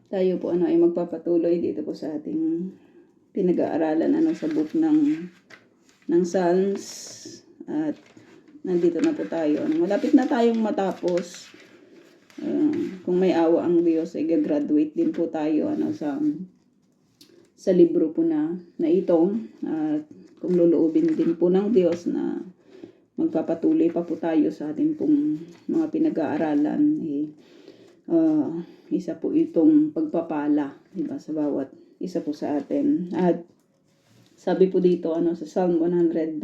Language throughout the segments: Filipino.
Tayo po ay magpapatuloy dito po sa ating pinag-aaralan sa book ng Psalms. At nandito na po tayo. Malapit na tayong matapos. Kung may awa ang Diyos, ay gagraduate din po tayo sa libro po na ito. At kung luluubin din po ng Diyos na magpapatuloy pa po tayo sa ating pong mga pinag-aaralan, isa po itong pagpapala, diba, sa bawat isa po sa atin. At sabi po dito sa Psalm 101,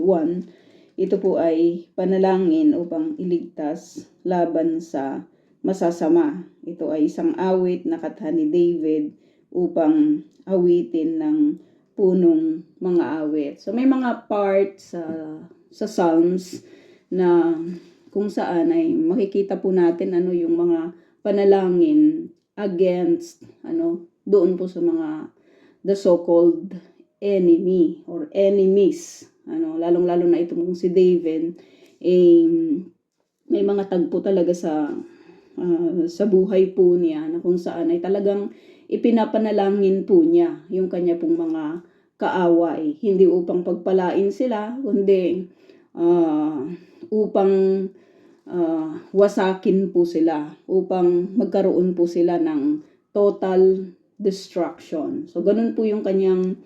ito po ay panalangin upang iligtas laban sa masasama. Ito ay isang awit na katha ni David upang awitin ng punong mga awit. So may mga parts sa Psalms na kung saan ay makikita po natin yung mga panalangin against doon po sa mga the so-called enemy or enemies. Lalong-lalo na itong si David, may mga tagpo talaga sa buhay po niya na kung saan ay talagang ipinapanalangin po niya yung kanya pong mga kaaway. Hindi upang pagpalain sila, kundi upang wasakin po sila, upang magkaroon po sila ng total destruction. So ganun po yung kanyang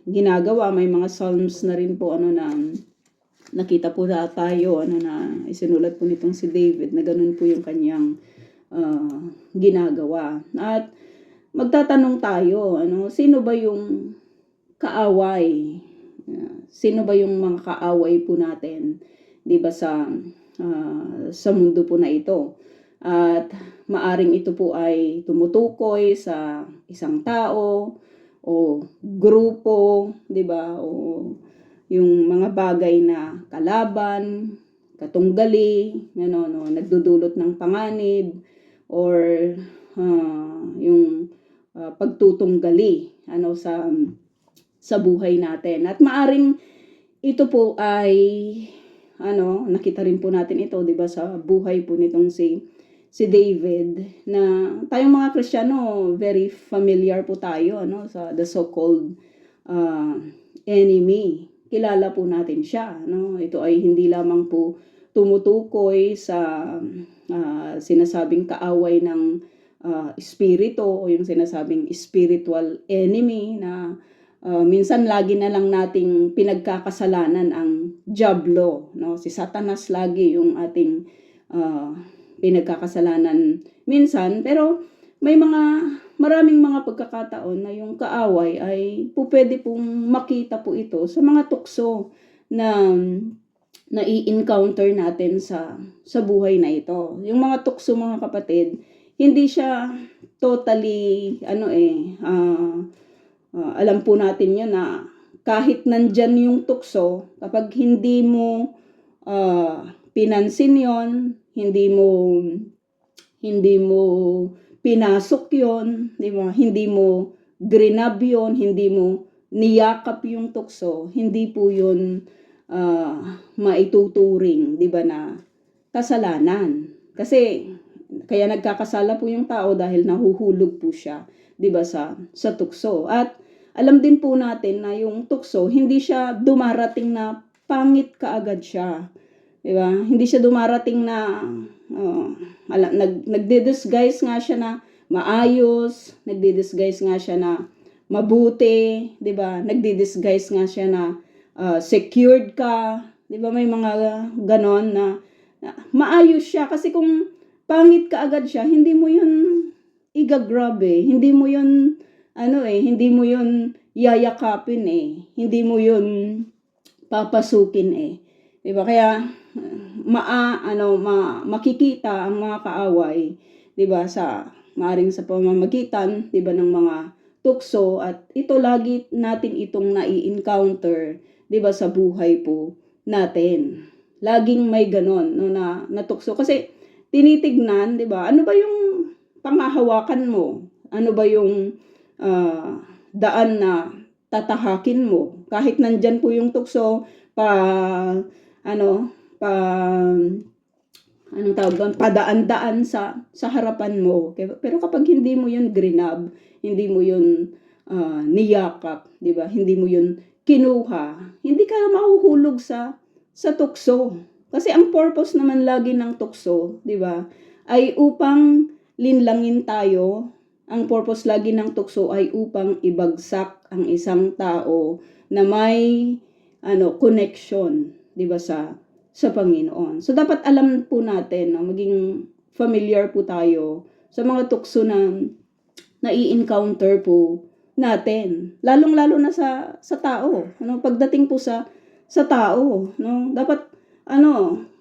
ginagawa. May mga psalms na rin po na nakita po na tayo na isinulat po nitong si David na ganun po yung kanyang ginagawa. At magtatanong tayo, sino ba yung kaaway? Sino ba yung mga kaaway po natin, 'di ba, sa mundo po na ito? At maaring ito po ay tumutukoy sa isang tao o grupo, 'di ba? O yung mga bagay na kalaban, katunggali, nagdudulot ng panganib, or yung pagtutunggali sa buhay natin. At maaring ito po ay nakita rin po natin ito, 'di ba, sa buhay po nitong si David, na tayong mga Kristiyano very familiar po tayo sa the so-called enemy. Kilala po natin siya, Ito ay hindi lamang po tumutukoy sa sinasabing kaaway ng espiritu o yung sinasabing spiritual enemy na minsan lagi na lang nating pinagkakasalanan ang diablo, si Satanas lagi yung ating pinagkakasalanan minsan. Pero may maraming mga pagkakataon na yung kaaway ay pwede pong makita po ito sa mga tukso na i-encounter natin sa buhay na ito. Yung mga tukso, mga kapatid, hindi siya totally alam po natin yun na kahit nandyan yung tukso, kapag hindi mo pinansin yon, hindi mo pinasok yon, di ba? Hindi mo grinab yon, hindi mo niyakap yung tukso, hindi po yun maituturing, di ba, na kasalanan. Kasi kaya nagkakasala po yung tao dahil nahuhulog po siya, di ba, sa tukso. At alam din po natin na yung tukso, hindi siya dumarating na pangit kaagad siya. Diba? Hindi siya dumarating na nagdi-disguise nga siya na maayos, nagdi-disguise nga siya na mabuti, 'di ba? Nagdi-disguise nga siya na secured ka, 'di ba? May mga ganon na maayos siya, kasi kung pangit kaagad siya, hindi mo 'yun igagrab hindi mo 'yun hindi mo 'yun yayakapin hindi mo 'yun papasukin 'di ba? Kaya makikita ang mga kaaway, 'di ba, maaring sa pamamagitan, 'di ba, ng mga tukso. At ito lagi natin itong nai-encounter, 'di ba, sa buhay po natin. Laging may ganon na tukso, kasi tinitignan, 'di ba, ano ba yung panghahawakan mo? Ano ba yung daan na tatahakin mo? Kahit nandyan po yung tukso, anong tawag doon, padaan-daan sa harapan mo. Pero kapag hindi mo yun grinab, hindi mo yun niyakap, di ba? Hindi mo yun kinuha, hindi ka mahuhulog sa tukso. Kasi ang purpose naman lagi ng tukso, di ba, ay upang linlangin tayo. Ang purpose lagi ng tukso ay upang ibagsak ang isang tao na may connection, di ba, sa Panginoon. So dapat alam po natin, no, maging familiar po tayo sa mga tukso na nai-encounter po natin, lalong-lalo na sa tao. Pagdating po sa tao, no, dapat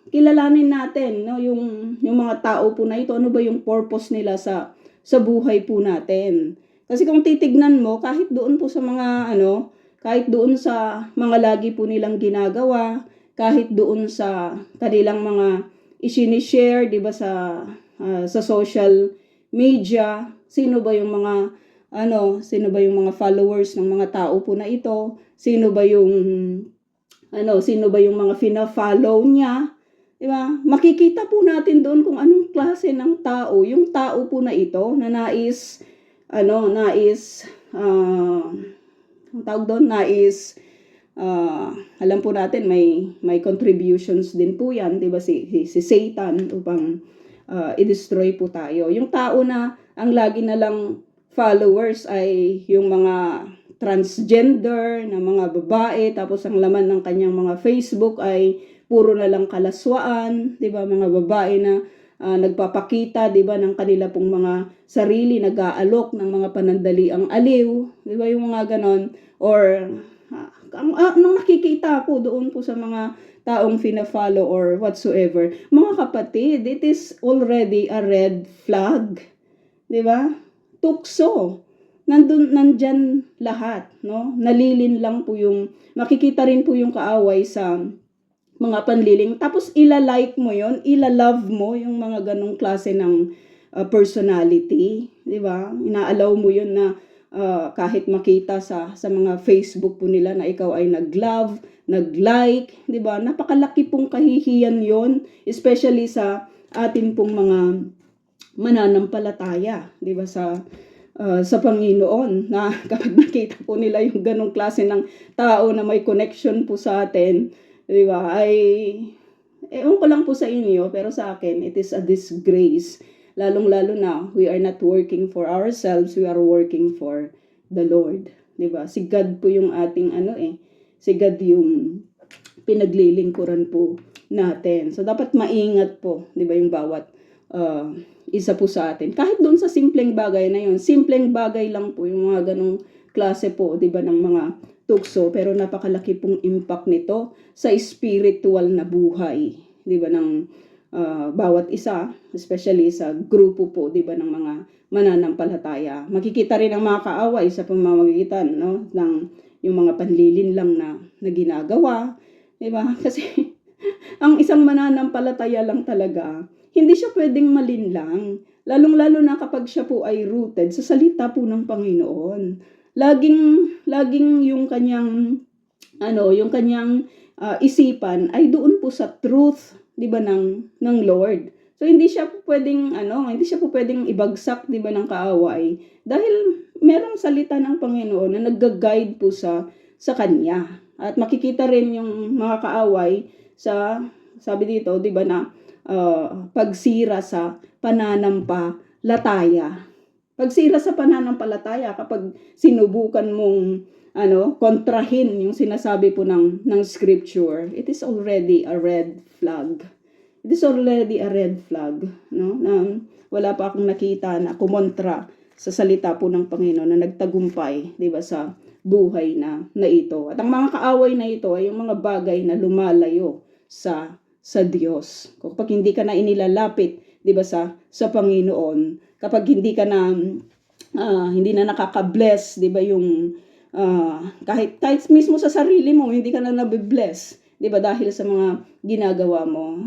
kilalanin natin, no, yung mga tao po na ito, ano ba yung purpose nila sa buhay po natin. Kasi kung titignan mo, kahit doon po sa mga kahit doon sa mga lagi po nilang ginagawa, kahit doon sa kanilang mga isinishare, 'di ba, sa social media, sino ba yung mga followers ng mga tao po na ito? Sino ba yung mga fina-follow niya? 'Di ba? Makikita po natin doon kung anong klase ng tao, yung tao po na ito na nais alam po natin may contributions din po yan, 'di ba, si Satan upang i-destroy po tayo. Yung tao na ang lagi na lang followers ay yung mga transgender na mga babae, tapos ang laman ng kanyang mga Facebook ay puro na lang kalaswaan, 'di ba, mga babae na nagpapakita, 'di ba, ng kanila pong mga sarili, nag-aalok ng mga panandaliang aliw, 'di ba, yung mga ganon, or nung nakikita po doon po sa mga taong fina-follow or whatsoever, mga kapatid, it is already a red flag, 'di ba? Tukso. Nandyan lahat, no? Nalilin lang po makikita rin po yung kaaway sa mga panliling. Tapos ila-like mo yon, ila-love mo yung mga ganong klase ng personality, 'di ba? Inaalaw mo yon na kahit makita sa mga Facebook po nila na ikaw ay nag-love, nag-like, 'di ba? Napakalaki pong kahihiyan yon, especially sa atin pong mga mananampalataya, 'di ba, sa Panginoon, na kapag nakita po nila yung ganong klase ng tao na may connection po sa atin, 'di ba, ay ewan ko lang po sa inyo, pero sa akin it is a disgrace. Lalong-lalo na we are not working for ourselves, we are working for the Lord, 'di ba? Si God po yung ating si God yung pinaglilingkuran po natin. So dapat maingat po, 'di ba, yung bawat isa po sa atin. Kahit doon sa simpleng bagay na yun, simpleng bagay lang po yung mga ganong klase po, 'di ba, ng mga tukso, pero napakalaki pong impact nito sa spiritual na buhay, 'di ba, ng bawat isa, especially sa grupo po, 'di ba, ng mga mananampalataya. Makikita rin ang mga kaaway sa pamamagitan, no, ng yung mga panlilin lang na ginagawa, 'di ba? Kasi ang isang mananampalataya lang talaga, hindi siya pwedeng malinlang, lalong-lalo na kapag siya po ay rooted sa salita po ng Panginoon. Laging yung kanyang isipan ay doon po sa truth, 'di ba, ng Lord. So hindi siya po pwedeng ibagsak, 'di ba, ng kaaway, dahil merong salita ng Panginoon na nagga-guide po sa kanya. At makikita rin yung mga kaaway sa, sabi dito, 'di ba, na pagsira sa pananampalataya. Pagsira sa pananampalataya, kapag sinubukan mong kontrahin yung sinasabi po ng scripture, it is already a red flag. It is already a red flag, no? Na wala pa akong nakita na kumontra sa salita po ng Panginoon na nagtagumpay, 'di ba, sa buhay na ito. At ang mga kaaway na ito ay yung mga bagay na lumalayo sa Diyos. Kapag hindi ka na inilalapit, 'di ba, sa Panginoon, kapag hindi ka na hindi na nakaka-bless, 'di ba, yung kahit mismo sa sarili mo hindi ka na nabe-bless, 'di ba, dahil sa mga ginagawa mo,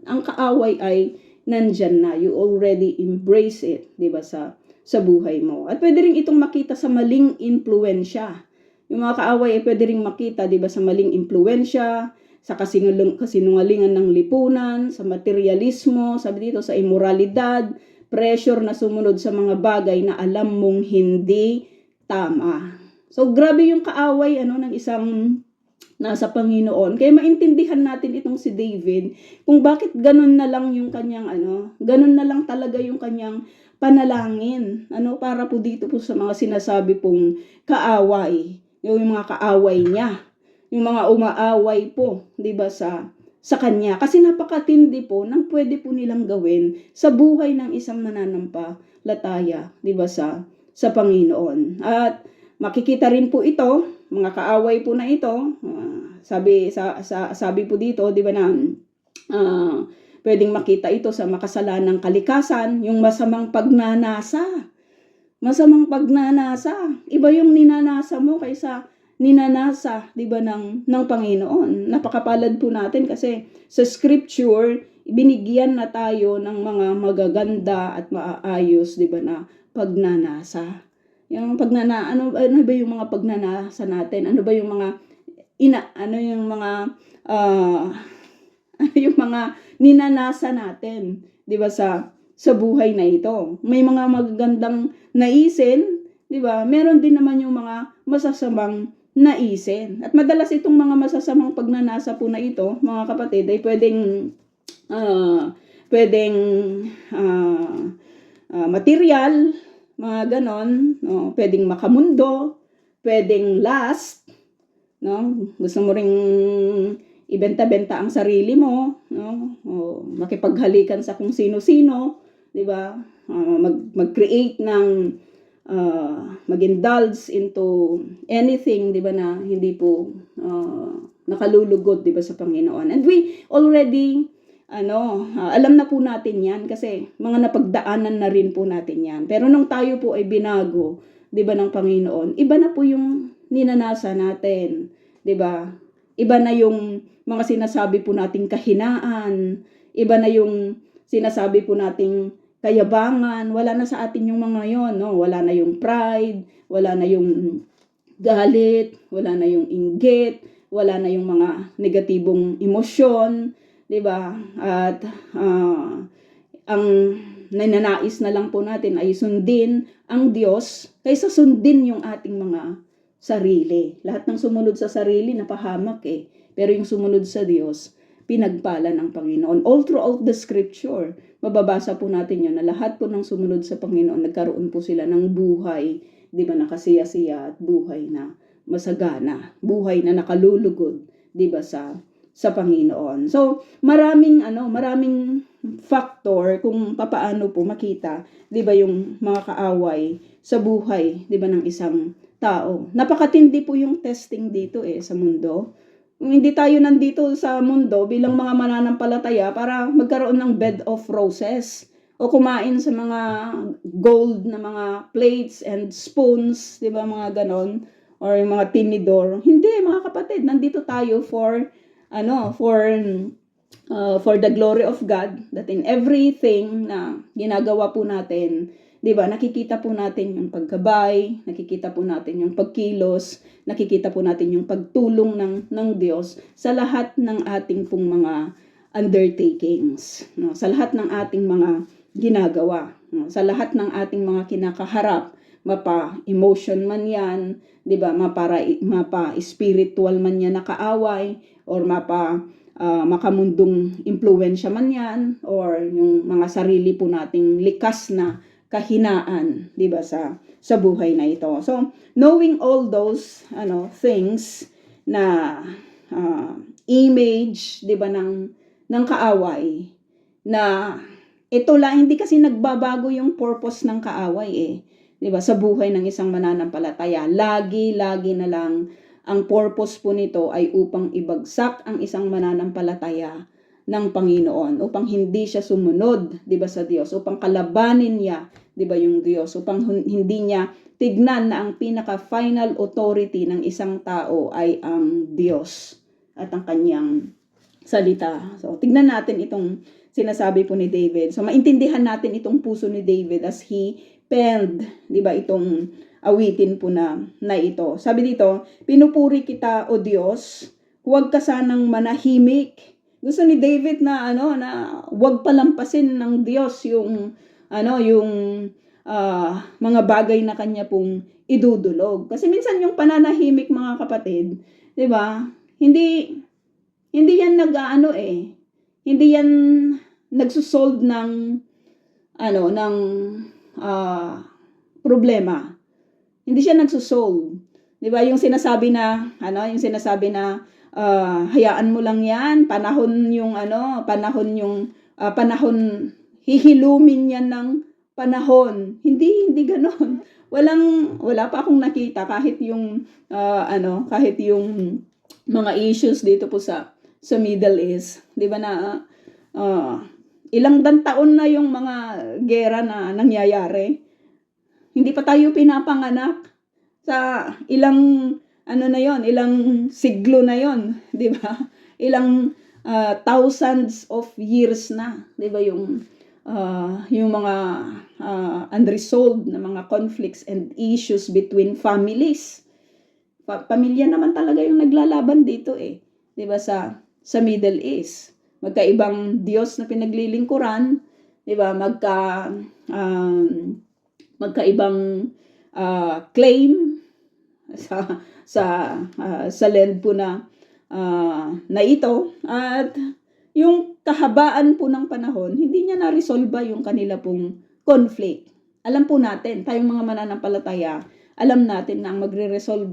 ang kaaway ay nandyan na. You already embrace it, 'di ba, sa buhay mo. At pwede rin itong makita sa maling impluwensya. Yung mga kaaway ay pwede rin makita, 'di ba, sa maling impluwensya, sa kasinungalingan ng lipunan, sa materialismo, sabi dito sa immoralidad, pressure na sumunod sa mga bagay na alam mong hindi tama. So grabe yung kaaway ng isang nasa Panginoon. Kaya maintindihan natin itong si David kung bakit ganun na lang yung kanyang ganun na lang talaga yung kanyang panalangin. Para po dito po sa mga sinasabi pong kaaway, yung mga kaaway niya, yung mga umaaway po, 'di ba, sa kanya. Kasi napakatindi po nang pwede po nilang gawin sa buhay ng isang mananampalataya, 'di ba, sa Panginoon. At makikita rin po ito, mga kaaway po na ito, sabi po dito, 'di ba, na pwedeng makita ito sa makasalanang kalikasan, yung masamang pagnanasa. Masamang pagnanasa. Iba yung ninanasa mo kaysa ninanasa, 'di ba, ng Panginoon. Napakapalad po natin kasi sa scripture binigyan na tayo ng mga magaganda at maayos, 'di ba, na pagnanasa. Yung ano ba yung mga pagnanasa natin? Ano ba yung mga yung mga yung mga ninanasa natin, 'di ba, sa buhay na ito. May mga magagandang naisin, 'di ba? Meron din naman yung mga masasamang naisin. At madalas itong mga masasamang pagnanasa po na ito, mga kapatid, ay pwedeng material, mga ganon, no? Pwedeng makamundo, pwedeng lust, no? Gusto mo ring ibenta-benta ang sarili mo, no? O makipaghalikan sa kung sino-sino, 'di ba? Mag-create ng mag-indulge into anything, 'di ba, na hindi po nakalulugod, 'di ba, sa Panginoon. And we already alam na po natin 'yan kasi mga napagdaanan na rin po natin 'yan. Pero nung tayo po ay binago, 'di ba, ng Panginoon, iba na po yung ninanasa natin, 'di ba? Iba na yung mga sinasabi po nating kahinaan, iba na yung sinasabi po nating kayabangan, wala na sa atin yung mga 'yon, no? Wala na yung pride, wala na yung galit, wala na yung inggit, wala na yung mga negatibong emosyon, 'di ba? At ang ninanais na lang po natin ay sundin ang Diyos kaysa sundin yung ating mga sarili. Lahat ng sumunod sa sarili napahamak pero yung sumunod sa Diyos, pinagpala ng Panginoon. All throughout the scripture, mababasa po natin yun na lahat po ng sumunod sa Panginoon, nagkaroon po sila ng buhay, 'di ba, nakasiya-siya at buhay na masagana, buhay na nakalulugod, 'di ba, sa Panginoon. So, maraming factor kung papaano po makita, 'di ba, yung mga kaaway sa buhay, 'di ba, ng isang tao. Napakatindi po yung testing dito sa mundo. Hindi tayo nandito sa mundo bilang mga mananampalataya para magkaroon ng bed of roses o kumain sa mga gold na mga plates and spoons, 'di ba, mga ganon, or yung mga tinidor. Hindi, mga kapatid, nandito tayo for the glory of God, that in everything na ginagawa po natin, 'di ba, nakikita po natin yung pagkabay, nakikita po natin yung pagkilos, nakikita po natin yung pagtulong ng Diyos sa lahat ng ating pong mga undertakings, no? Sa lahat ng ating mga ginagawa, no? Sa lahat ng ating mga kinakaharap, mapa-emotion man yan, 'di ba, mapa-spiritual man yan na kaaway, or makamundong impluwensya man yan, or yung mga sarili po nating likas na kahinaan, 'di ba, sa buhay na ito. So, knowing all those things na image, 'di ba, ng kaaway, na ito lang, hindi kasi nagbabago yung purpose ng kaaway 'di ba, sa buhay ng isang mananampalataya. Lagi na lang ang purpose po nito ay upang ibagsak ang isang mananampalataya ng Panginoon, upang hindi siya sumunod, 'di ba, sa Diyos, upang kalabanin niya, 'di ba, yung Diyos, upang hindi niya tignan na ang pinaka-final authority ng isang tao ay ang Diyos at ang kanyang salita. So, tignan natin itong sinasabi po ni David. So, maintindihan natin itong puso ni David as he penned, 'di ba, itong awitin po na ito. Sabi dito, pinupuri kita, O Diyos, huwag ka sanang manahimik. Gusto ni David na na huwag palampasin ng Diyos yung yung mga bagay na kanya pong idudulog. Kasi minsan yung pananahimik, mga kapatid, 'di ba? Hindi yan hindi yan nagsusolve ng ng problema. Hindi siya nagsusolve. 'Di ba? Yung sinasabi na hayaan mo lang 'yan, panahon yung panahon, hihilumin yan ng panahon. Hindi ganoon. Wala pa akong nakita kahit yung kahit yung mga issues dito po sa Middle East, 'di ba, na ilang taon na yung mga gera na nangyayari. Hindi pa tayo pinapanganak sa ilang ilang siglo na yon, 'di ba? Ilang thousands of years na, 'di ba, yung mga unresolved na mga conflicts and issues between families. Pamilya naman talaga yung naglalaban dito 'di ba, sa Middle East. Magkaibang Diyos na pinaglilingkuran, 'di ba? Magkaibang claim sa land po na ito, at yung kahabaan po ng panahon, hindi niya na-resolve yung kanila pong conflict. Alam po natin, tayong mga mananampalataya, alam natin na ang magre-resolve,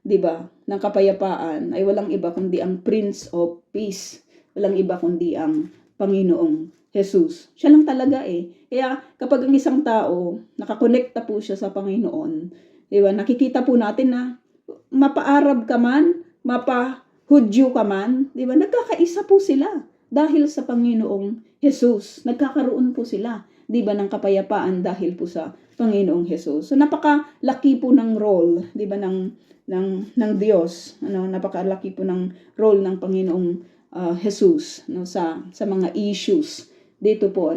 'di ba, ng kapayapaan ay walang iba kundi ang Prince of Peace. Walang iba kundi ang Panginoong Jesus. Siya lang talaga Kaya kapag ang isang tao nakakonekta po siya sa Panginoon, 'di ba? Nakikita po natin na mapa-Arab ka man, mapa-Hudyo ka man, 'di ba? Nagkakaisa po sila dahil sa Panginoong Jesus. Nagkakaroon po sila, 'di ba, ng kapayapaan dahil po sa Panginoong Jesus. So napakalaki po ng role, 'di ba, ng Diyos. Napakalaki po ng role ng Panginoong Jesus sa mga issues dito po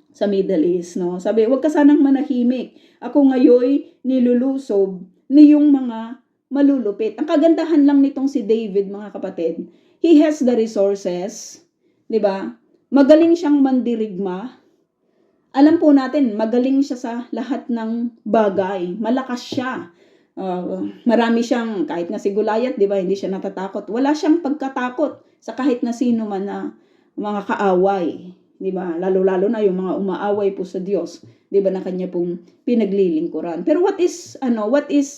sa Middle East, Sabi, huwag ka sanang manahimik. Ako ngayoy nilulusob niyong mga malulupit. Ang kagandahan lang nitong si David, mga kapatid, he has the resources, 'di ba? Magaling siyang mandirigma. Alam po natin, magaling siya sa lahat ng bagay. Malakas siya. Marami siyang, kahit nga si Goliath, 'di ba, hindi siya natatakot. Wala siyang pagkatakot sa kahit na sino man na mga kaaway, 'di ba? Lalo-lalo na yung mga umaaway po sa Diyos, 'di ba, na kanya pong pinaglilingkuran. Pero what is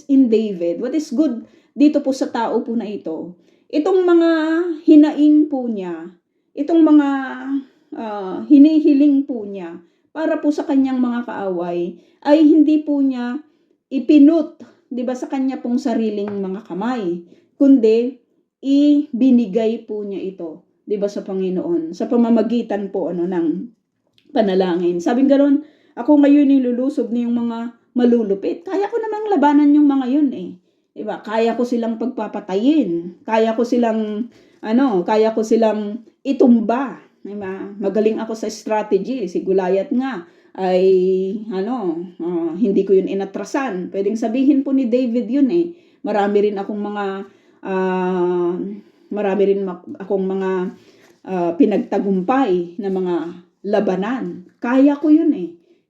in David? What is good dito po sa tao po na ito? Itong mga hinaing po niya, itong mga hinihiling po niya para po sa kanyang mga kaaway ay hindi po niya ipinut, 'di ba, sa kanya pong sariling mga kamay, kundi ibinigay po niya ito, 'di ba, sa Panginoon sa pamamagitan po ng panalangin. Sabing ganoon, ako ngayon nilulusob niyong mga malulupit. Kaya ko namang labanan yung mga yun 'di ba? Kaya ko silang pagpapatayin. Kaya ko silang itumba, 'di ba? Magaling ako sa strategy. Si Goliath nga ay hindi ko yun inatrasan. Pwedeng sabihin po ni David yun Marami rin akong mga pinagtagumpay na mga labanan. Kaya ko yun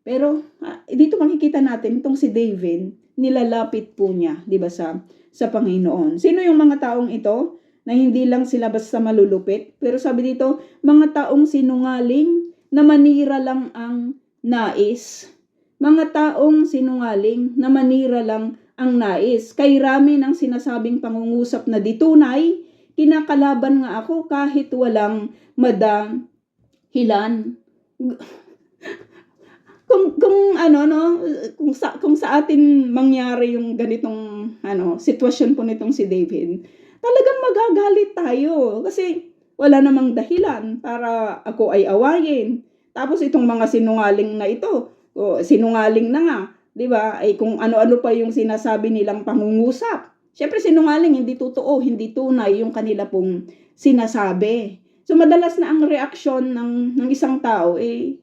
Pero dito makikita natin itong si David, nilalapit po niya, 'di ba, sa Panginoon. Sino yung mga taong ito na hindi lang sila basta malulupit, pero sabi dito, mga taong sinungaling na manira lang ang nais. Mga taong sinungaling na manira lang ang nais. Kay rami ng sinasabing pangungusap na di tunay, kinakalaban nga ako kahit walang madahilan. Kung sa atin mangyari yung ganitong sitwasyon po nitong si David, talagang magagalit tayo kasi wala namang dahilan para ako ay awayin. Tapos itong mga sinungaling na ito, sinungaling na nga, 'di ba? Ay kung ano-ano pa yung sinasabi nilang pangungusap. Syempre sinungaling, hindi totoo, hindi tunay yung kanila pong sinasabi. So madalas na ang reaksyon ng isang tao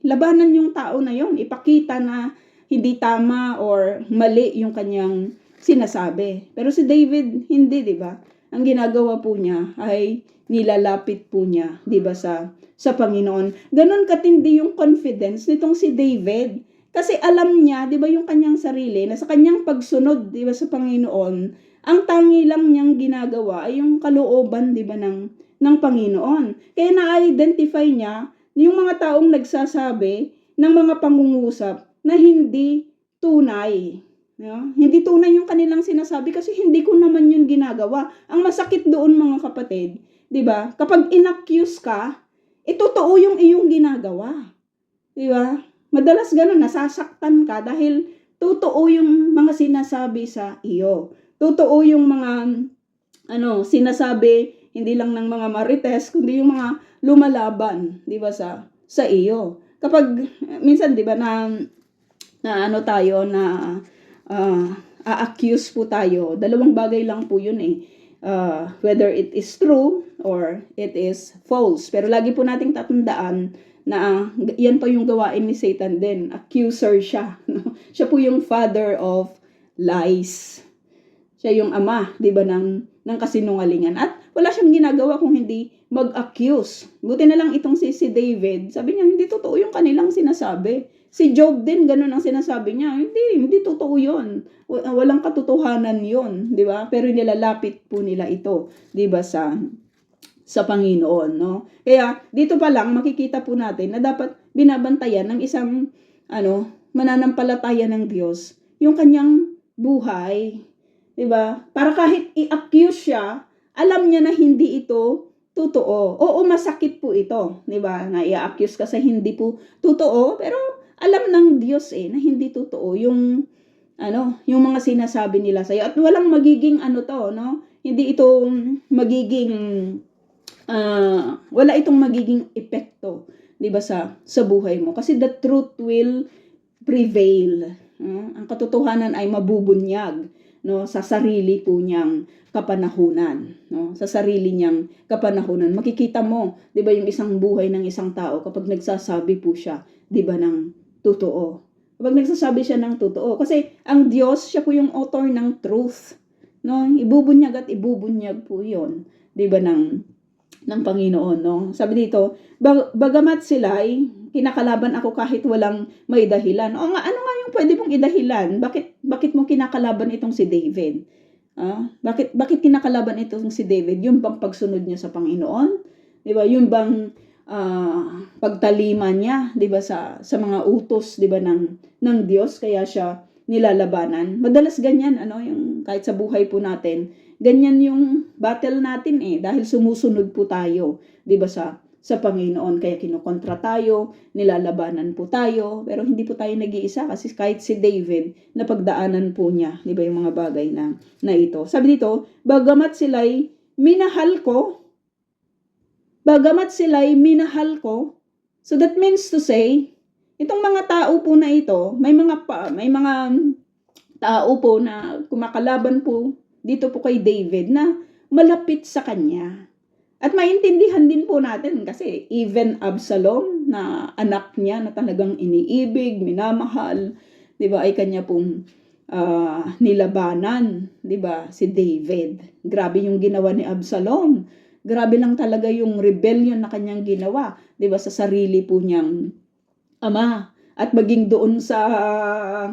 labanan yung tao na yon, ipakita na hindi tama or mali yung kanyang sinasabi. Pero si David hindi, 'di ba? ang ginagawa po niya ay nilalapit po niya, 'di ba, sa Panginoon. Ganon katindi yung confidence nitong si David. Kasi alam niya, 'di ba, yung kanyang sarili na sa kanyang pagsunod, 'di ba, sa Panginoon, ang tangi lang niyang ginagawa ay yung kalooban, 'di ba, ng Panginoon. Kaya na-identify niya yung mga taong nagsasabi ng mga pangungusap na hindi tunay. No? Hindi tunay yung kanilang sinasabi kasi hindi ko naman yun ginagawa. Ang masakit doon, mga kapatid, 'di ba? Kapag inaccuse ka, totoo yung iyong ginagawa. 'Di ba? Madalas ganun, nasasaktan ka dahil totoo yung mga sinasabi sa iyo. Totoo yung mga sinasabi hindi lang ng mga marites kundi yung mga lumalaban, 'di ba, sa iyo. Kapag minsan, 'di ba, na tayo na a-accuse po tayo, dalawang bagay lang po yun eh. Whether it is true or it is false. Pero lagi po nating tatandaan na yan pa yung gawain ni Satan din. Accuser siya. No? Siya po yung father of lies. Siya yung ama, di ba, ng kasinungalingan. At wala siyang ginagawa kung hindi mag-accuse. Buti na lang itong si David, sabi niya, hindi totoo yung kanilang sinasabi. Si Job din, ganun ang sinasabi niya. Hindi totoo yun. Walang katotohanan yun, di ba? Pero nilalapit po nila ito, di ba, sa Panginoon, no? Kaya dito pa lang makikita po natin na dapat binabantayan ng isang mananampalataya ng Diyos yung kanyang buhay, 'di ba? Para kahit i-accuse siya, alam niya na hindi ito totoo. Oo, masakit po ito, 'di ba? Na i-accuse ka sa hindi po totoo, pero alam ng Diyos na hindi totoo yung yung mga sinasabi nila sa iyo. At walang magiging no? Hindi ito magiging wala itong magiging epekto, 'di ba, sa buhay mo, kasi the truth will prevail. Ang katotohanan ay mabubunyag, no, sa sarili po niyang kapanahunan, no, sa sarili niyang kapanahunan. Makikita mo, 'di ba, yung isang buhay ng isang tao kapag nagsasabi po siya, 'di ba, ng totoo. Kapag nagsasabi siya ng totoo, kasi ang Diyos, siya po yung author ng truth, no, ibubunyag at ibubunyag po 'yon, 'di ba, ng Panginoon, no? Sabi dito, bagamat sila ay kinakalaban ako kahit walang may dahilan. O nga, ano nga yung pwede mong idahilan? Bakit mo kinakalaban itong si David? Bakit kinakalaban itong si David? Yung bang pagsunod niya sa Panginoon? 'Di ba? Yung bang pagtalima niya, 'di ba, sa mga utos, 'di ba, ng Diyos, kaya siya nilalabanan. Madalas ganyan, yung kahit sa buhay po natin, ganyan yung battle natin dahil sumusunod po tayo, 'di ba, sa Panginoon, kaya kinokontra tayo, nilalabanan po tayo, pero hindi po tayo nag-iisa, kasi kahit si David, napagdaanan po niya, 'di ba, yung mga bagay na ito. Sabi dito, bagamat sila'y minahal ko, so that means to say, itong mga tao po na ito, may mga tao po na kumakalaban po dito po kay David na malapit sa kanya. At maintindihan din po natin kasi even Absalom, na anak niya na talagang iniibig, minamahal, 'di ba, ay kanya pong nilabanan, 'di ba, si David. Grabe yung ginawa ni Absalom. Grabe lang talaga yung rebellion na kanyang ginawa, 'di ba, sa sarili po niyang ama. At maging doon sa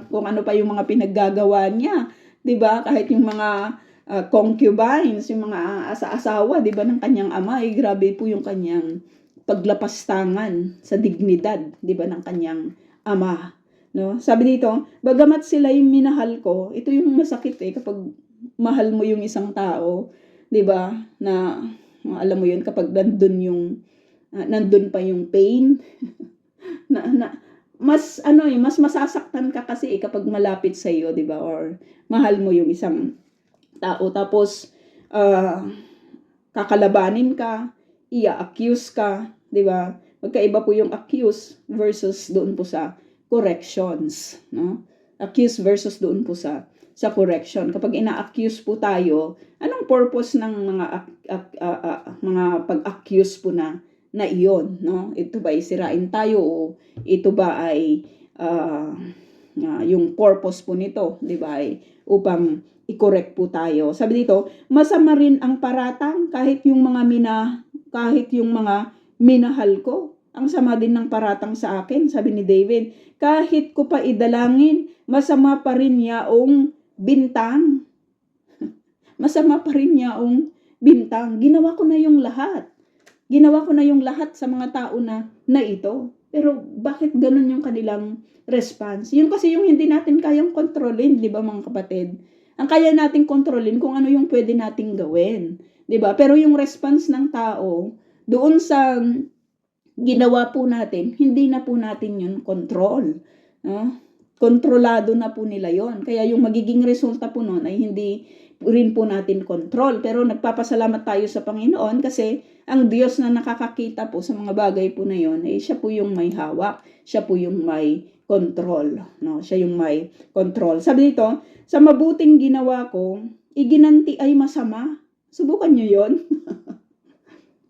kung ano pa yung mga pinaggagawa niya, 'di ba? Kahit yung mga concubines, yung mga asa-asawa, 'di ba, ng kanyang ama, grabe po yung kanyang paglapastangan sa dignidad, 'di ba, ng kanyang ama, no? Sabi dito, bagamat sila'y minahal ko, ito yung masakit kapag mahal mo yung isang tao, 'di ba? Na alam mo yun, kapag nandun pa yung pain, mas masasaktan ka kasi kapag malapit sa iyo, 'di ba? Or mahal mo yung isang tao, tapos kakalabanin ka, i-accuse ka, 'di ba? Magkaiba po yung accuse versus doon po sa corrections, no? Accuse versus doon po sa correction. Kapag ina-accuse po tayo, anong purpose ng mga pag-accuse po na iyon, no? Ito ba ay sirain tayo, o ito ba ay yung purpose po nito, di ba, ay upang i-correct po tayo. Sabi dito, masama rin ang paratang kahit yung mga minahal ko. Ang sama din ng paratang sa akin, sabi ni David. Kahit ko pa idalangin, masama pa rin yaong bintang. Masama pa rin yaong bintang. Ginawa ko na yung lahat. Ginawa ko na yung lahat sa mga tao na ito. Pero bakit ganun yung kanilang response? Yun kasi yung hindi natin kayang kontrolin, di ba mga kapatid? Ang kaya nating kontrolin kung ano yung pwede nating gawin. Di ba? Pero yung response ng tao, doon sa ginawa po natin, hindi na po natin yun control. No? Kontrolado na po nila yon. Kaya yung magiging resulta po nun ay hindi rin po natin control. Pero nagpapasalamat tayo sa Panginoon kasi ang Diyos na nakakakita po sa mga bagay po na yon, eh, siya po yung may hawak. Siya po yung may control. No? Siya yung may control. Sabi dito, sa mabuting ginawa ko, iginanti ay masama. Subukan nyo yon.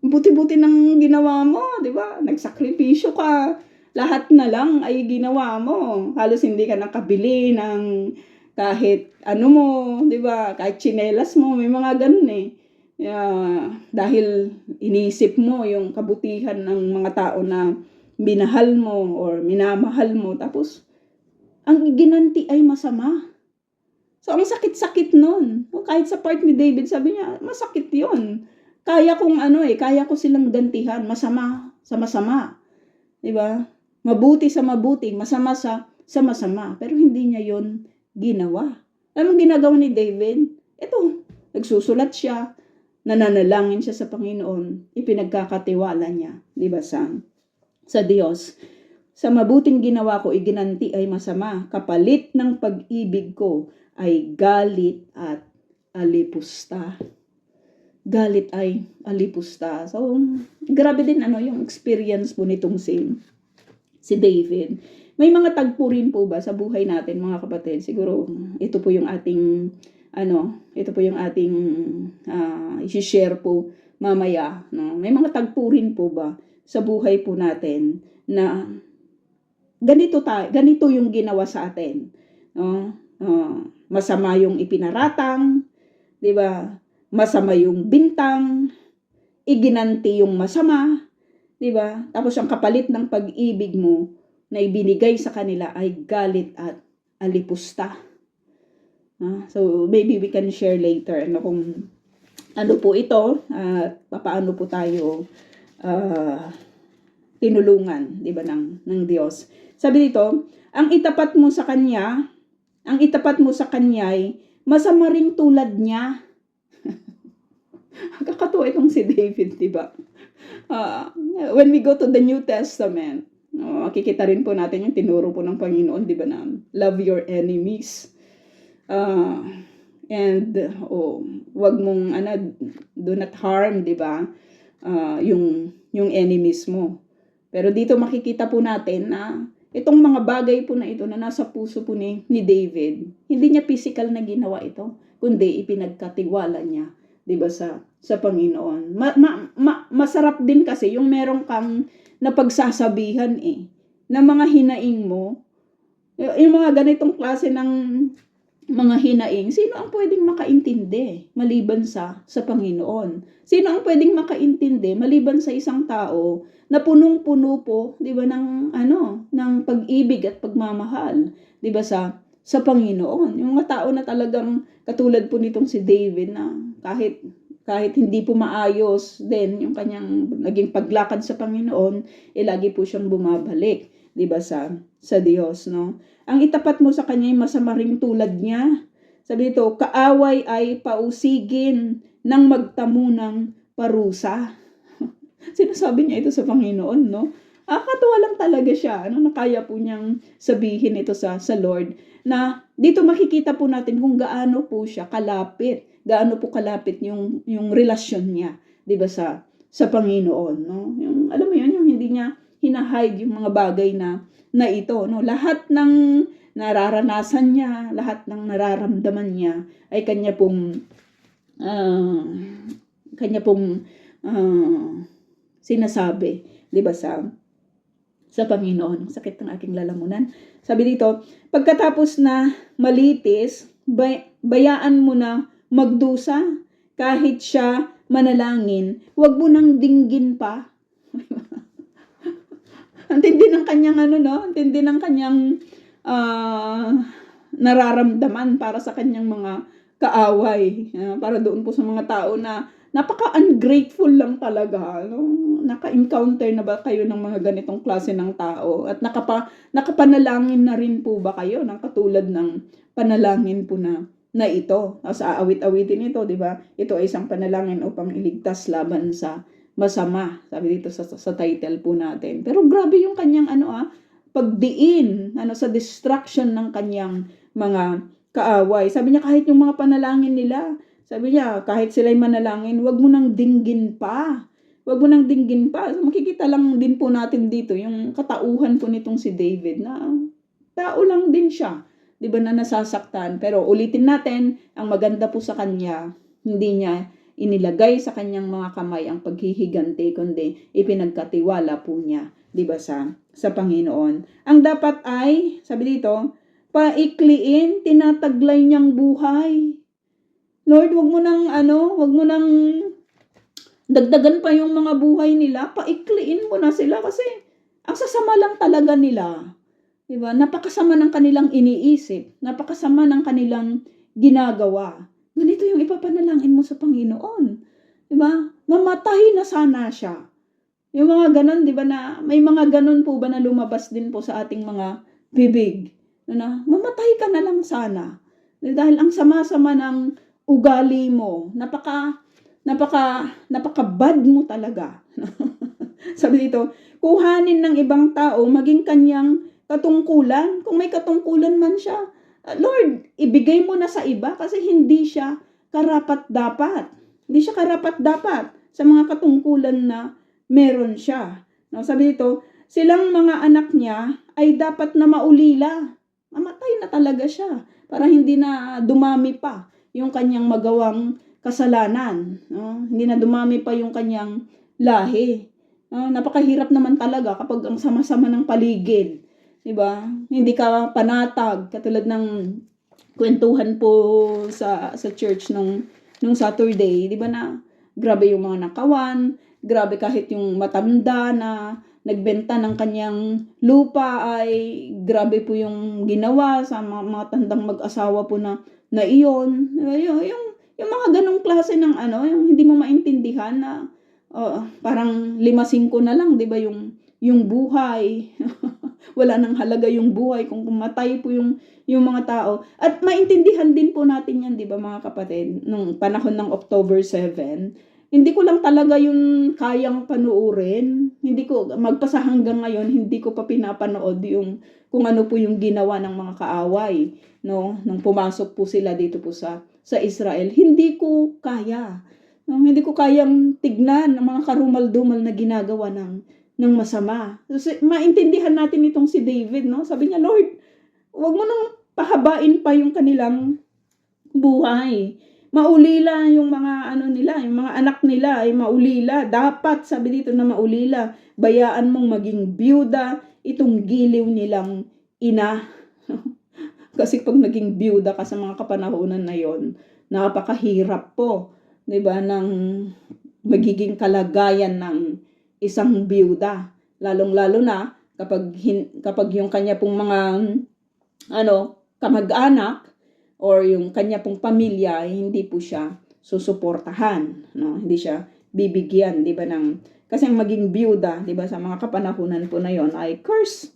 Buti-buti ng ginawa mo, di ba? Nagsakripisyo ka. Lahat na lang ay ginawa mo. Halos hindi ka nakabili ng kahit ano mo, di ba? Kahit tsinelas mo, may mga ganun eh. Dahil iniisip mo yung kabutihan ng mga tao na minahal mo or minamahal mo. Tapos, ang ginanti ay masama. So, ang sakit-sakit nun. Kahit sa part ni David, sabi niya, masakit yun. Kaya ko silang gantihan, masama sa masama. 'Di ba? Mabuti sa mabuti, masama sa masama. Pero hindi niya 'yon ginawa. Anong ginagawa ni David? Ito, nagsusulat siya, nananalangin siya sa Panginoon, ipinagkakatiwala niya, 'di ba, sa Diyos. Sa mabuting ginawa ko, iginanti ay masama. Kapalit ng pag-ibig ko ay galit at alipusta. Galit ay alipusta. So, grabe din yung experience po nitong si David. May mga tagpo rin po ba sa buhay natin, mga kapatid? Siguro, ito po yung ating i-share po mamaya. No? May mga tagpo rin po ba sa buhay po natin na ganito yung ginawa sa atin. No? Masama yung ipinaratang, di ba? Masama yung bintang, iginanti yung masama, di ba? Tapos ang kapalit ng pag-ibig mo na ibinigay sa kanila ay galit at alipusta. So maybe we can share later kung ano po ito at paano po tayo tinulungan, di ba, ng Diyos. Sabi dito, ang itapat mo sa kanya ay masama ring tulad niya. Kakatuwa itong si David, diba? When we go to the New Testament, makikita rin po natin yung tinuro po ng Panginoon, diba, na love your enemies. Wag mong, do not harm, diba? Yung enemies mo. Pero dito makikita po natin na itong mga bagay po na ito na nasa puso po ni David, hindi niya physical na ginawa ito, kundi ipinagkatiwala niya, 'di ba, sa Panginoon. Masarap din kasi yung merong kang napagsasabihan na mga hinaing mo, yung mga ganitong klase ng mga hinaing, sino ang pwedeng makaintindi maliban sa Panginoon? Sino ang pwedeng makaintindi maliban sa isang tao na punong-puno po, 'di ba, ng pag-ibig at pagmamahal, 'di ba, sa Panginoon. Yung mga tao na talagang katulad po nitong si David na kahit hindi po maayos din yung kanyang naging paglakad sa Panginoon, lagi po siyang bumabalik, 'di ba, sa Diyos, no? Ang itapat mo sa kanya ay masama ring tulad niya. Sabi dito, kaaway ay pausigin ng magtamo ng parusa. Sinasabi niya ito sa Panginoon, no? Katuwa lang talaga siya, na kaya po niyang sabihin ito sa Lord, na dito makikita po natin kung gaano po siya kalapit, gaano po kalapit yung relasyon niya, 'di ba, sa Panginoon, no? Yung alam mo yun, yung hindi niya hinahide yung mga bagay na ito, no? Lahat ng nararanasan niya, lahat ng nararamdaman niya ay kanya pong sinasabi, 'di ba, sa sa Panginoon. Sakit ng aking lalamunan. Sabi dito, pagkatapos na malitis, bayaan mo na magdusa kahit siya manalangin. Huwag mo nang dinggin pa. Ang tindi ng kanyang ang tindi ng kanyang nararamdaman para sa kanyang mga kaaway. Para doon po sa mga tao na napaka-ungrateful lang talaga. Naka-encounter na ba kayo ng mga ganitong klase ng tao? At nakapanalangin na rin po ba kayo ng katulad ng panalangin po na ito? Sa aawit-awitin ito, di ba? Ito ay isang panalangin upang iligtas laban sa masama. Sabi dito sa title po natin. Pero grabe yung kanyang pagdiin sa destruction ng kanyang mga kaaway. Sabi niya kahit yung mga panalangin nila, sabi niya kahit sila'y manalangin, wag mo nang dinggin pa. Wag mo nang dinggin pa. So, makikita lang din po natin dito yung katauhan po nitong si David na tao lang din siya. 'Di ba na nasasaktan? Pero ulitin natin, ang maganda po sa kanya, hindi niya inilagay sa kanyang mga kamay ang paghihiganti, kundi ipinagkatiwala po niya, 'di ba sa Panginoon. Ang dapat ay, sabi dito, paikliin, tinataglay niyang buhay. Lord, wag mo nang dagdagan pa yung mga buhay nila, paikliin mo na sila kasi ang sasama lang talaga nila. 'Di ba? Napakasama ng kanilang iniisip, napakasama ng kanilang ginagawa. Ganito yung ipapanalangin mo sa Panginoon. 'Di ba? Mamatay na sana siya. Yung mga ganon, 'di ba, na may mga ganon po ba na lumabas din po sa ating mga bibig. Na mamatay ka na lang sana. Dahil ang sama-sama ng ugali mo, napaka-bad mo talaga. Sabi dito, kuhanin ng ibang tao maging kanyang katungkulan. Kung may katungkulan man siya, Lord, ibigay mo na sa iba kasi hindi siya karapat-dapat. Hindi siya karapat-dapat sa mga katungkulan na meron siya. No, sabi dito, silang mga anak niya ay dapat na maulila. Mamatay na talaga siya para hindi na dumami pa yung kanyang magawang kasalanan. No? Hindi na dumami pa yung kanyang lahi. No? Napakahirap naman talaga kapag ang sama-sama ng paligid. Diba? Hindi ka panatag. Katulad ng kwentuhan po sa church nung Saturday. Diba na grabe yung mga nakawan. Grabe kahit yung matanda na nagbenta ng kanyang lupa ay grabe po yung ginawa sa mga tandang mag-asawa po na iyon. Yung mga ganong klase ng yung hindi mo maintindihan na parang 5-5 na lang, 'di ba, yung buhay. Wala nang halaga yung buhay kung pumatay po yung mga tao. At maintindihan din po natin yan, 'di ba mga kapatid, nung panahon ng October 7. Hindi ko lang talaga yung kayang panuurin. Hindi ko, magpasa hanggang ngayon, hindi ko pa pinapanood yung kung ano po yung ginawa ng mga kaaway, no? Nung pumasok po sila dito po sa Israel. Hindi ko kaya. No? Hindi ko kayang tignan ang mga karumal-dumal na ginagawa ng masama. So, maintindihan natin itong si David, no? Sabi niya, Lord, wag mo nang pahabain pa yung kanilang buhay. Maulila yung mga nila, yung mga anak nila ay maulila. Dapat, sabi dito na maulila, bayaan mong maging byuda itong giliw nilang ina. Kasi pag naging byuda ka sa mga kapanahonan na yon, napakahirap po, 'di ba, ng magiging kalagayan ng isang byuda. Lalong-lalo na kapag yung kanya pong mga kamag-anak or yung kanya pong pamilya ay hindi po siya susuportahan, no? Hindi siya bibigyan, 'di ba, kasi ang maging byuda, 'di ba, sa mga kapanahunan po na 'yon ay curse.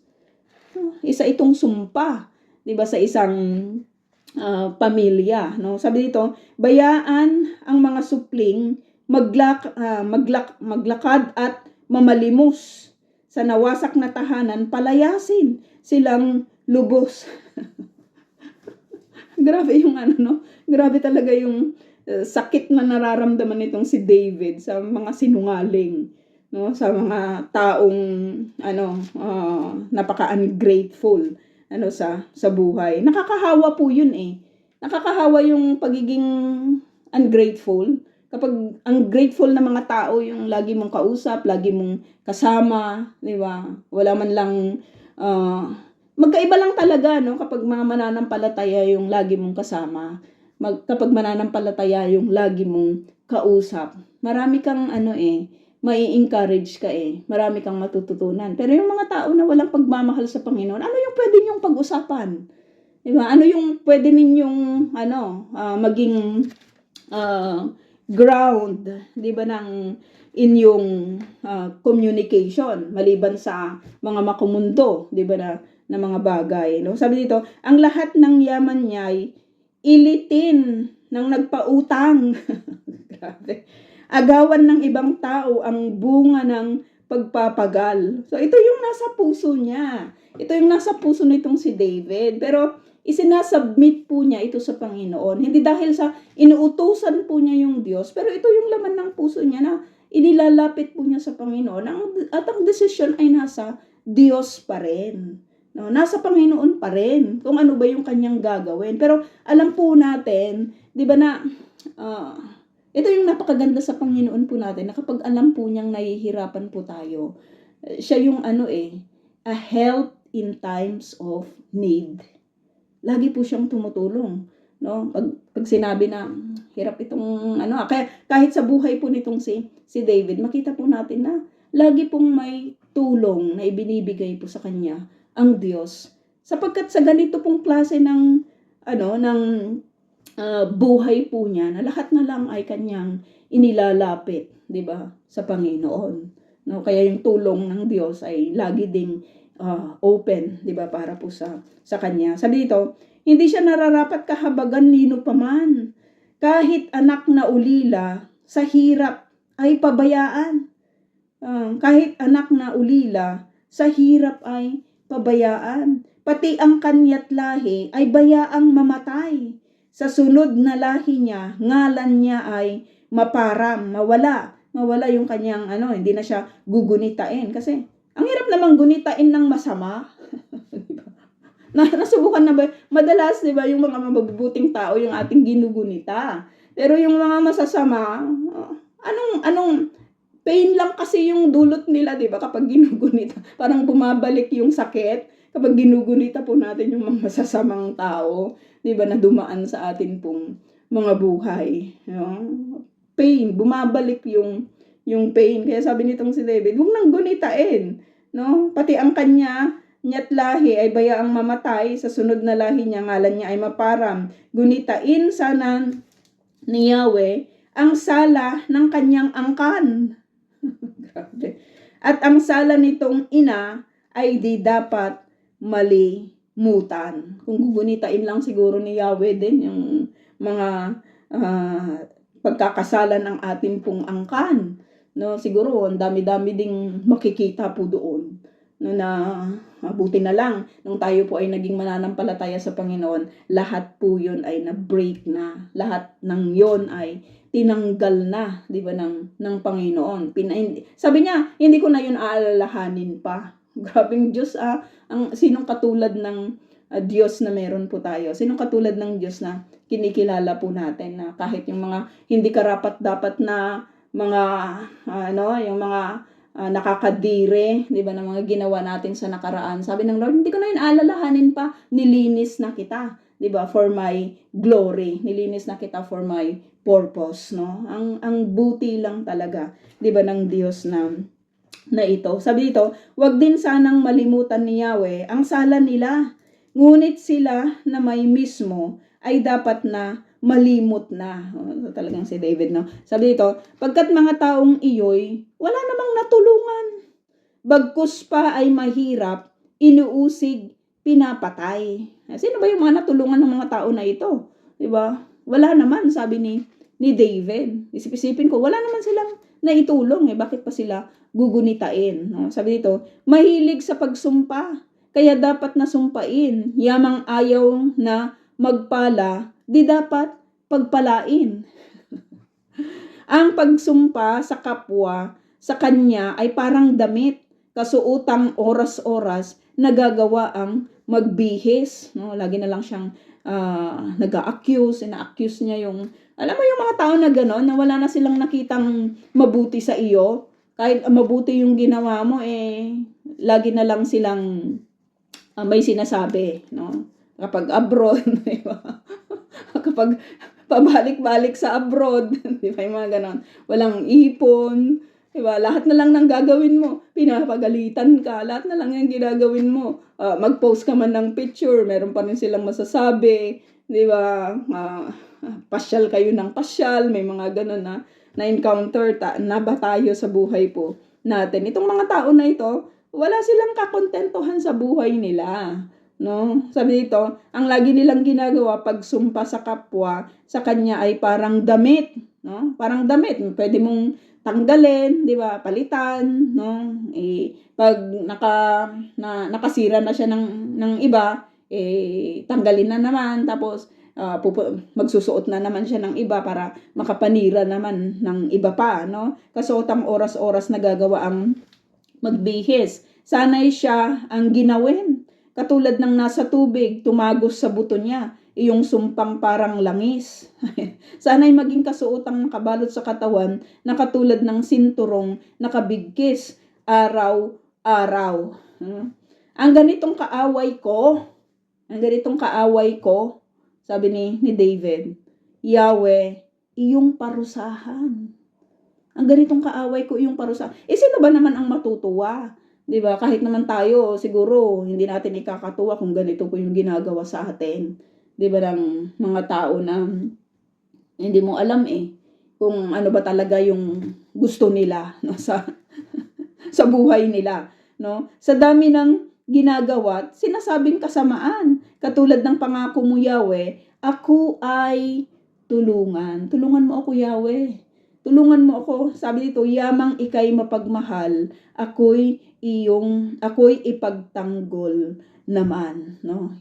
Isa itong sumpa, 'di ba, sa isang pamilya, no? Sabi dito, bayaan ang mga supling maglakad at mamalimos sa nawasak na tahanan, palayasin silang lubos. Grabe yung grabe talaga yung sakit na nararamdaman nitong si David sa mga sinungaling, no? Sa mga taong napaka-ungrateful sa buhay. Nakakahawa po yun eh. Nakakahawa yung pagiging ungrateful, kapag ang grateful na mga tao yung lagi mong kausap, lagi mong kasama, di ba? Wala man lang, magkaiba lang talaga, no? Kapag mga mananampalataya yung lagi mong kasama, kapag mananampalataya yung lagi mong kausap, marami kang mai-encourage ka marami kang matututunan. Pero yung mga tao na walang pagmamahal sa Panginoon, ano yung pwede niyong pag-usapan? Diba? Ano yung pwede ninyong maging ground, 'di ba, ng inyong communication maliban sa mga makumundo, 'di ba, na mga bagay, no? Sabi dito, ang lahat ng yaman niya ay ilitin ng nagpautang. Grabe. Agawan ng ibang tao ang bunga ng pagpapagal. So ito yung nasa puso niya. Ito yung nasa puso nitong si David. Pero isinasubmit po niya ito sa Panginoon. Hindi dahil sa inuutusan po niya yung Diyos, pero ito yung laman ng puso niya na inilalapit po niya sa Panginoon. At ang desisyon ay nasa Diyos pa rin. No, nasa Panginoon pa rin kung ano ba yung kanyang gagawin. Pero alam po natin, 'di ba, na ito yung napakaganda sa Panginoon po natin, na kapag alam po niyang nahihirapan po tayo, siya yung a help in times of need. Lagi po siyang tumutulong, no? Pag sinabi na hirap itong kaya kahit sa buhay po nitong si David, makita po natin na lagi pong may tulong na ibinibigay po sa kanya ang Diyos. Sapagkat sa ganito pong klase ng buhay po niya, na lahat na lang ay kanyang inilalapit, 'di ba, sa Panginoon. No, kaya yung tulong ng Diyos ay lagi ding open, 'di ba, para po sa kanya. Sabi dito, hindi siya nararapat kahabagan nino paman. Kahit anak na ulila, sa hirap ay pabayaan. Kahit anak na ulila, sa hirap ay pabayaan. Pati ang kanya't lahi ay bayaang mamatay. Sa sunod na lahi niya, ngalan niya ay maparam, mawala yung kanyang hindi na siya gugunitain. Kasi ang hirap namang gunitain ng masama. Nasubukan na ba? Madalas, di ba, yung mga mabubuting tao yung ating ginugunita. Pero yung mga masasama, anong pain lang kasi yung dulot nila, di ba, kapag ginugunita. Parang bumabalik yung sakit kapag ginugunita po natin yung mga masasamang tao, di ba, na dumaan sa atin pong mga buhay. Pain, bumabalik yung pain. Kaya sabi nitong si David, huwag nang gunitain, no? Pati ang kanya't lahi ay bayaang mamatay, sa sunod na lahi niya, ngalan niya ay maparam. Gunitain sana ni Yahweh ang sala ng kanyang angkan. Grabe. At ang sala nitong ina ay di dapat malimutan. Kung gugunitain lang siguro ni Yahweh din yung mga pagkakasalan ng ating pong angkan, no? Siguro ang dami-dami ding makikita po doon, no, na mabuti na lang nung tayo po ay naging mananampalataya sa Panginoon, lahat po yun ay na-break na. Lahat ng yon ay tinanggal na, di ba, ng Panginoon. Sabi niya, hindi ko na yun aalalahanin pa. Grabing Diyos, sinong katulad ng Diyos na meron po tayo? Sinong katulad ng Diyos na kinikilala po natin, na kahit yung mga hindi karapat-dapat na mga yung mga nakakadire, di ba, na mga ginawa natin sa nakaraan. Sabi ng Lord, hindi ko na yun alalahanin pa, nilinis na kita, di ba, for my glory. Nilinis na kita for my purpose, no? Ang buti lang talaga, di ba, ng Diyos na ito. Sabi dito, wag din sanang malimutan ni Yahweh ang sala nila. Ngunit sila na may mismo ay dapat na malimot na. Talagang si David, no? Sabi dito, pagkat mga taong iyo'y wala namang natulungan. Bagkus pa ay mahirap, inuusig, pinapatay. Sino ba yung mga natulungan ng mga tao na ito? Diba? Wala naman, sabi ni David. Isip-isipin ko, wala naman silang naitulong. Bakit pa sila gugunitain? No? Sabi dito, mahilig sa pagsumpa, kaya dapat nasumpain. Yamang ayaw na magpala, di dapat pagpalain. Ang pagsumpa sa kapwa, sa kanya ay parang damit, kasuotang oras-oras, nagagawa ang magbihis. No? Lagi na lang siyang nag-a-accuse, ina-accuse niya yung, alam mo yung mga tao na gano'n, na wala na silang nakitang mabuti sa iyo, kahit mabuti yung ginawa mo, lagi na lang silang may sinasabi, no? Kapag abroad, di ba? Kapag pabalik-balik sa abroad, di ba, yung mga ganon. Walang ipon, di ba? Lahat na lang ng gagawin mo, pinapagalitan ka, lahat na lang yung ginagawin mo. Mag-post ka man ng picture, meron pa rin silang masasabi, di ba? Pasyal kayo ng pasyal, may mga ganon na-encounter na ba tayo sa buhay po natin. Itong mga tao na ito, wala silang kakontentuhan sa buhay nila. No? Sabi dito, ang lagi nilang ginagawa pag sumpa sa kapwa, sa kanya ay parang damit, no? Parang damit, pwede mong tanggalin, 'di ba? Palitan, no? Pag nakasira na siya ng iba, tanggalin na naman, tapos magsusuot na naman siya ng iba para makapanira naman ng iba pa, no? Kasuotang oras-oras nagagawa ang magbihis. Sanay siya ang ginawin. Katulad ng nasa tubig, tumagos sa buto niya, iyong sumpang parang langis. Sana'y maging kasuotang nakabalot sa katawan na katulad ng sinturong nakabigkis araw-araw. Ang ganitong kaaway ko, sabi ni David, Yahweh, iyong parusahan. Ang ganitong kaaway ko, iyong parusahan. Sino ba naman ang matutuwa? 'Di ba? Kahit naman tayo, siguro hindi natin ikakatuwa kung ganito po yung ginagawa sa atin. 'Di ba, ng mga tao na hindi mo alam kung ano ba talaga yung gusto nila, no, sa sa buhay nila, no? Sa dami ng ginagawa, sinasabing kasamaan. Katulad ng pangako mo, Yahweh, ako ay tulungan. Tulungan mo ako, Yahweh. Tulungan mo ako. Sabi dito, yamang ikay mapagmahal, ako'y ipagtanggol naman, no?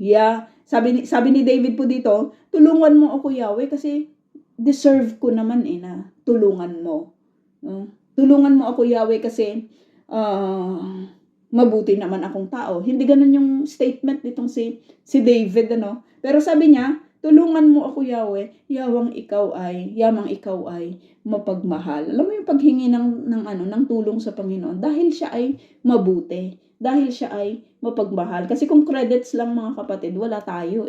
Sabi ni David po dito, tulungan mo ako, Yahweh, kasi deserve ko naman na tulungan mo, no? Tulungan mo ako, Yahweh, kasi mabuti naman akong tao. Hindi ganun yung statement nitong si David, ano? Pero sabi niya, tulungan mo ako, Yahweh, yamang ikaw ay mapagmahal. Alam mo yung paghingi ng tulong sa Panginoon dahil siya ay mabuti, dahil siya ay mapagmahal. Kasi kung credits lang, mga kapatid, wala tayo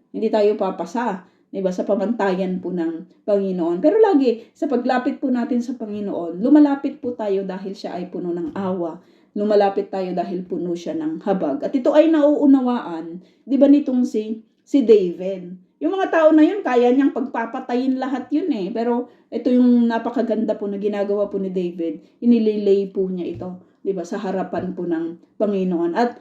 Hindi tayo papasa, 'di ba, sa pamantayan po ng Panginoon. Pero lagi sa paglapit po natin sa Panginoon, lumalapit po tayo dahil siya ay puno ng awa. Lumalapit tayo dahil puno siya ng habag. At ito ay nauunawaan, 'di ba, nitong si David. Yung mga tao na yun, kaya niyang pagpapatayin lahat yun Pero ito yung napakaganda po na ginagawa po ni David. Inililay po niya ito, 'di ba, sa harapan po ng Panginoon. At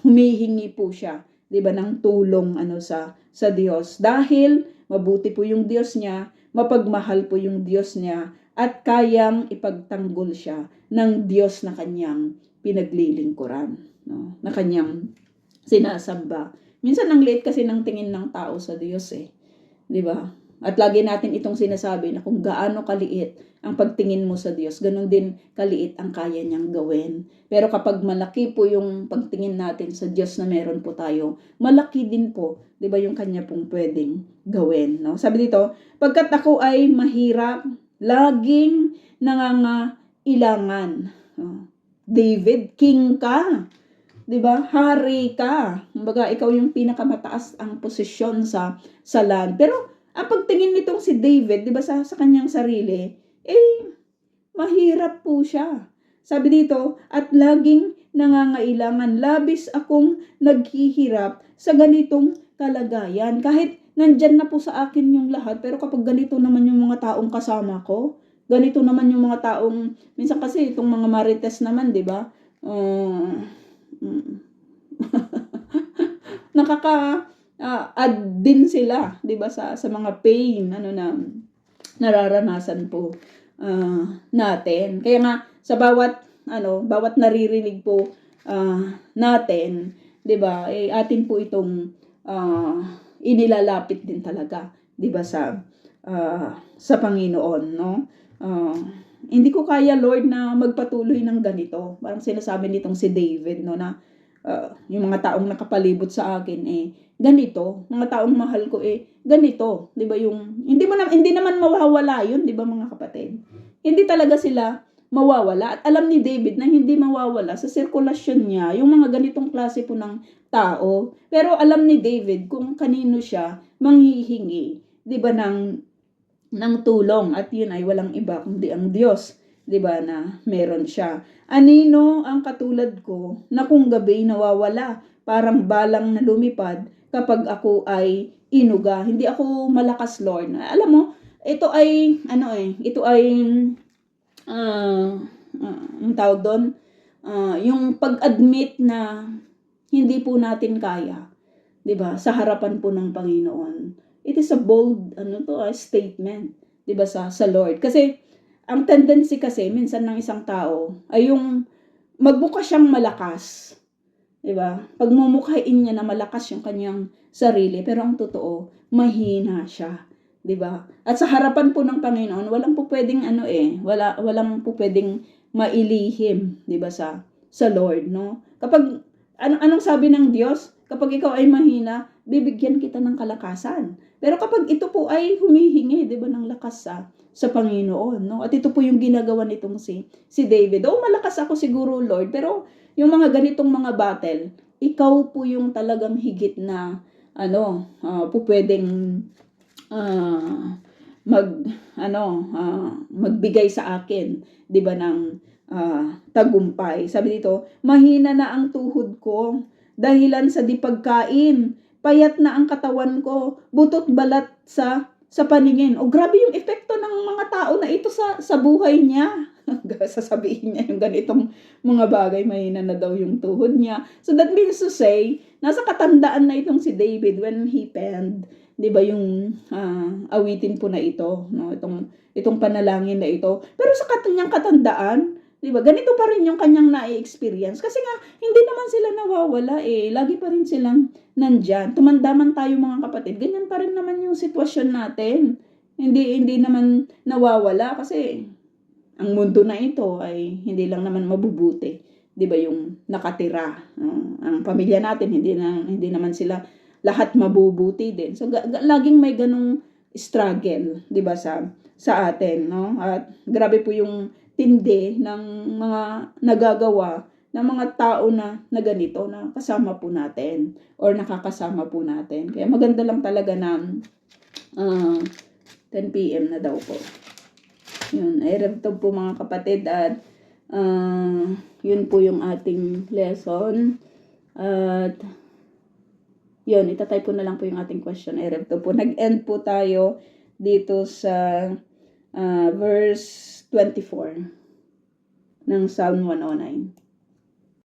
humihingi po siya, 'di ba, ng tulong sa Diyos. Dahil mabuti po yung Diyos niya, mapagmahal po yung Diyos niya, at kayang ipagtanggol siya ng Diyos na kanyang pinaglilingkuran, no? Na kanyang sinasamba. Minsan ang liit kasi ng tingin ng tao sa Diyos 'di ba? At lagi natin itong sinasabi na kung gaano kaliit ang pagtingin mo sa Diyos, ganun din kaliit ang kaya niyang gawin. Pero kapag malaki po yung pagtingin natin sa Diyos na meron po tayo, malaki din po, 'di ba, yung kanya pong pwedeng gawin, no? Sabi dito, pagkat ako ay mahirap, laging nangangailangan. David, king ka. 'Di ba? Hari ka. Kumbaga, ikaw yung pinakamataas ang posisyon sa land. Pero ang pagtingin nitong si David, 'di ba, sa kanyang sarili, mahirap po siya. Sabi dito, at laging nangangailangan, labis akong naghihirap sa ganitong kalagayan. Kahit nandyan na po sa akin yung lahat, pero kapag ganito naman yung mga taong kasama ko, ganito naman yung mga taong, minsan kasi itong mga marites naman, 'di ba? Nakaka-add din sila, 'di ba, sa mga pain na nararanasan po natin. Kaya nga sa bawat naririnig po natin, 'di ba, atin po itong inilalapit din talaga, 'di ba, sa Panginoon, no? Hindi ko kaya, Lord, na magpatuloy ng ganito. Parang sinasabi nitong si David, no, na yung mga taong nakapalibot sa akin ganito, mga taong mahal ko ganito, 'di ba? Yung hindi naman mawawala 'yun, 'di ba mga kapatid? Hindi talaga sila mawawala at alam ni David na hindi mawawala sa sirkulasyon niya yung mga ganitong klase po ng tao. Pero alam ni David kung kanino siya manghihingi, 'di ba, ng tulong, at yun ay walang iba kundi ang Diyos, 'di ba, na meron siya. Anino ang katulad ko na kung gabi nawawala, parang balang na lumipad kapag ako ay inuga. Hindi ako malakas, Lord. Alam mo, ito ay ang tawag doon, yung pag-admit na hindi po natin kaya, 'di ba? Sa harapan po ng Panginoon. It is a bold statement, 'di ba, sa Lord. Kasi ang tendency kasi minsan ng isang tao ay yung magbukas siyang malakas, 'di ba? Pagmumukhain niya na malakas yung kanyang sarili, pero ang totoo, mahina siya, 'di ba? At sa harapan po ng Panginoon, walang po pwedeng walang po pwedeng mailihim, 'di ba, sa Lord, no? Kapag anong sabi ng Diyos? Kapag ikaw ay mahina, bibigyan kita ng kalakasan. Pero kapag ito po ay humihingi, 'di ba, ng lakas sa Panginoon, no? At ito po yung ginagawa nitong si David. Malakas ako siguro, Lord, pero yung mga ganitong mga battle, ikaw po yung talagang higit na po pwedeng magbigay sa akin, 'di ba, ng tagumpay. Sabi dito, mahina na ang tuhod ko dahilan sa di pagkain. Payat na ang katawan ko, butot balat sa paningin. Grabe yung epekto ng mga tao na ito sa buhay niya. Sasabihin niya yung ganitong mga bagay, mahina na daw yung tuhod niya. So that means to say, nasa katandaan na itong si David when he penned, 'di ba, yung awitin po na ito, no? Itong panalangin na ito. Pero sa kanyang katandaan, 'di ba, ganito pa rin yung kanyang na-experience kasi nga hindi naman sila nawawala lagi pa rin silang nandiyan. Tumanda man tayo mga kapatid, ganyan pa rin naman yung sitwasyon natin. Hindi naman nawawala kasi ang mundo na ito ay hindi lang naman mabubuti, 'di ba, yung nakatira. Ang pamilya natin hindi naman sila lahat mabubuti din. So laging may ganung struggle, 'di ba, sa atin, no? At grabe po yung tindi ng mga nagagawa ng mga tao na ganito na kasama po natin or nakakasama po natin. Kaya maganda lang talaga na 10 PM na daw po. Yun, I rev po mga kapatid, at yun po yung ating lesson. At yun, itatype po na lang po yung ating question. I rev po. Nag-end po tayo dito sa verse 24 ng Psalm 109.